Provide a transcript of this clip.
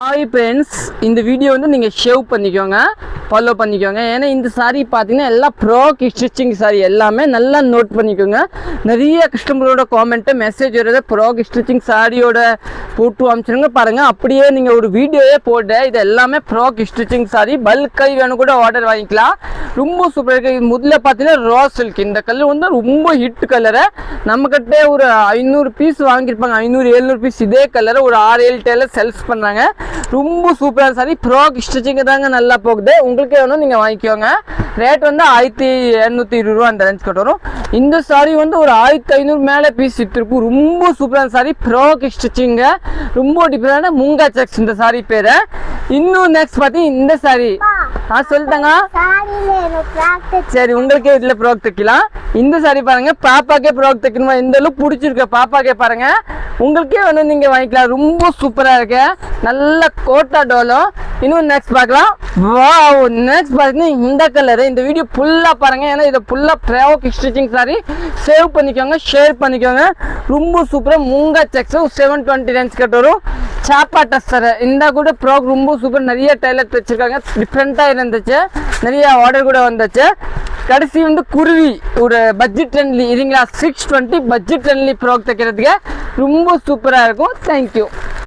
Hi friends, இந்த video வந்து நீங்கள் ஷேவ் பண்ணிக்கோங்க, ஃபாலோ பண்ணிக்கோங்க. ஏன்னா இந்த சாரீ பார்த்தீங்கன்னா எல்லாம் ப்ரோக் ஸ்டிச்சிங் சாரீ, எல்லாமே நல்லா நோட் பண்ணிக்கோங்க. நிறைய கஸ்டமரோட காமெண்ட்டு மெசேஜ் வருது, ப்ரோக் ஸ்டிச்சிங் சாரியோட போட்டு அமிச்சிருங்க பாருங்கள். அப்படியே நீங்கள் ஒரு வீடியோவே போட்டு இது எல்லாமே ப்ரோக் ஸ்டிச்சிங் சாரீ, பல்காய் வேணும் கூட ஆர்டர் வாங்கிக்கலாம். ரொம்ப சூப்பராக இருக்குது. இது முதல்ல பார்த்தீங்கன்னா ரோஸ் சில்க், இந்த கலர் வந்து ரொம்ப ஹிட் கலரு. நம்மக்கிட்ட ஒரு 500 பீஸ் வாங்கியிருப்பாங்க, 500-700 பீஸ் இதே கலரை ஒரு 6-7 டேலர் செல்ஸ் பண்ணுறாங்க. ரொம்ப சூப்பரான சாரி, ப்ரோக் ஸ்டிச்சிங் தாங்க நல்லா போகுது. உங்களுக்கு வேணும் நீங்கள் வாங்கிக்கோங்க. ரேட் வந்து 1820 ரூபா அந்த ரேஞ்ச் கட்ட வரும். இந்த சாரி வந்து ஒரு 1500 மேலே பீஸ் விற்றுருக்கும். ரொம்ப சூப்பரான சாரி, ப்ரோக் ஸ்டிச்சிங்க, ரொம்ப டிஃப்ரெண்டான முங்கா செக்ஸ் இந்த சாரி பேர். இன்னும் நெக்ஸ்ட் பார்த்தீங்கன்னா இந்த சாரி சொல்லிட்டாங்க. சரி, உங்களுக்கே இதில் ப்ரோக் தைக்கலாம். இந்த சாரி பாருங்க, பாப்பாக்கே ப்ரோக் தைக்கணுமா, இந்த அளவுக்கு பிடிச்சிருக்க பாப்பாக்கே பாருங்க. உங்களுக்கே வேணும் நீங்க வாங்கிக்கலாம். ரொம்ப சூப்பரா இருக்கு, நல்ல கோட்டா டோலும். இன்னும் நெக்ஸ்ட் பார்க்கலாம். வாவ், நெக்ஸ்ட் பார்த்தீங்கன்னா இந்த கலரு. இந்த வீடியோ ஃபுல்லாக பாருங்க, ஏன்னா இதை ஃபுல்லாக ப்ரோக் ஸ்டிச்சிங் சாரி. சேவ் பண்ணிக்கோங்க, ஷேர் பண்ணிக்கோங்க. ரொம்ப சூப்பராக முங்கா செக்ஸ் 720 ரேஞ்ச் கட் வரும். சாப்பா டஸ்டர் இந்த கூட ப்ரோக் ரொம்ப சூப்பர். நிறைய டைலர் தைச்சிருக்காங்க, டிஃப்ரெண்ட்டாக இருந்துச்சு, நிறைய ஆர்டர் கூட வந்துச்சு. கடைசி வந்து குருவி ஒரு பட்ஜெட் ஃப்ரெண்ட்லி இதுங்களா, 620 பட்ஜெட் ஃப்ரெண்ட்லி ப்ரோக் தைக்கிறதுக்கு ரொம்ப சூப்பராக இருக்கும். தேங்க்யூ.